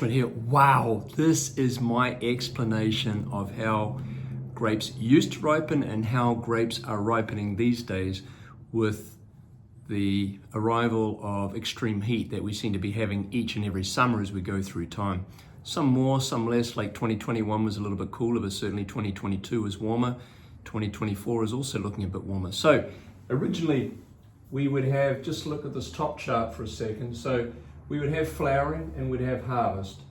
But here, wow, this is my explanation of how grapes used to ripen and how grapes are ripening these days with the arrival of extreme heat that we seem to be having each and every summer as we go through time. Some more, some less, like 2021 was a little bit cooler, but certainly 2022 was warmer. 2024 is also looking a bit warmer. So originally we would have, just look at this top chart for a second. So we would have flowering and we'd have harvest.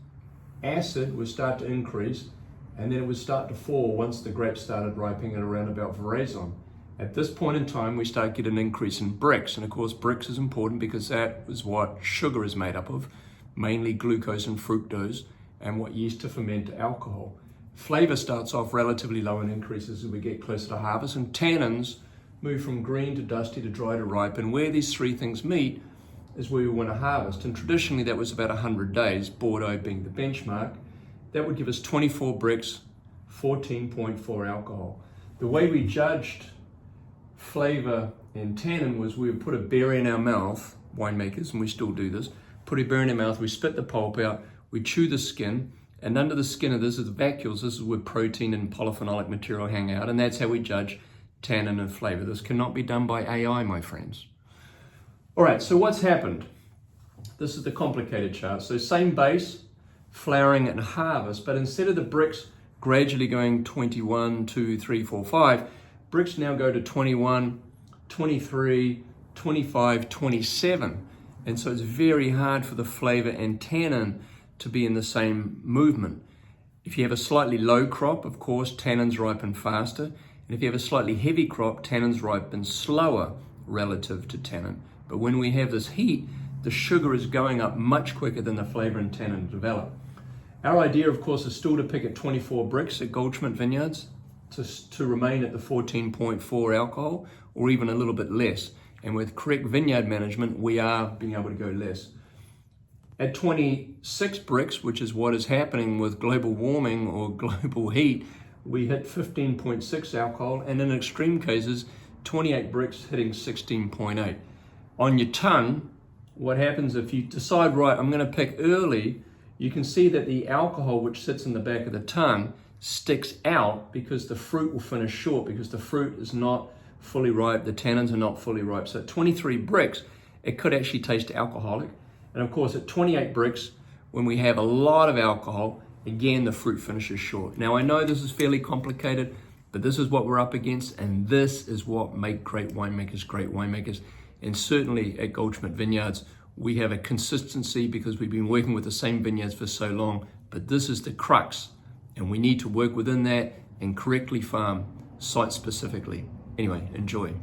Acid would start to increase and then it would start to fall once the grapes started ripening at around about veraison. At this point in time, we start getting an increase in Brix. And of course, Brix is important because that is what sugar is made up of, mainly glucose and fructose, and what yeast to ferment to alcohol. Flavor starts off relatively low and increases as we get closer to harvest, and tannins move from green to dusty to dry to ripe. And where these three things meet is where we want to harvest. And traditionally that was about 100 days, Bordeaux being the benchmark. That would give us 24 Brix, 14.4 alcohol. The way we judged flavor and tannin was we would put a berry in our mouth, winemakers, and we still do this, put a berry in our mouth, we spit the pulp out, we chew the skin, and under the skin of this is the vacuoles. This is where protein and polyphenolic material hang out, and that's how we judge tannin and flavor. This cannot be done by AI, my friends. All right, so what's happened? This is the complicated chart. So same base, flowering and harvest, but instead of the Brix gradually going 21, 2, 3, 4, 5, Brix now go to 21, 23, 25, 27. And so it's very hard for the flavor and tannin to be in the same movement. If you have a slightly low crop, of course, tannins ripen faster. And if you have a slightly heavy crop, tannins ripen slower relative to tannin. But when we have this heat, the sugar is going up much quicker than the flavor and tannin develop. Our idea, of course, is still to pick at 24 Brix at Goldschmidt Vineyards to remain at the 14.4 alcohol or even a little bit less. And with correct vineyard management, we are being able to go less. At 26 Brix, which is what is happening with global warming or global heat, we hit 15.6 alcohol, and in extreme cases, 28 Brix hitting 16.8. On your tongue, what happens if you decide, right, I'm going to pick early, you can see that the alcohol which sits in the back of the tongue sticks out because the fruit will finish short because the fruit is not fully ripe, the tannins are not fully ripe. So at 23 Brix, it could actually taste alcoholic. And of course, at 28 Brix, when we have a lot of alcohol, again, the fruit finishes short. Now, I know this is fairly complicated, but this is what we're up against, and this is what make great winemakers great winemakers. And certainly at Goldschmidt Vineyards, we have a consistency because we've been working with the same vineyards for so long, but this is the crux, and we need to work within that and correctly farm site specifically. Anyway, enjoy.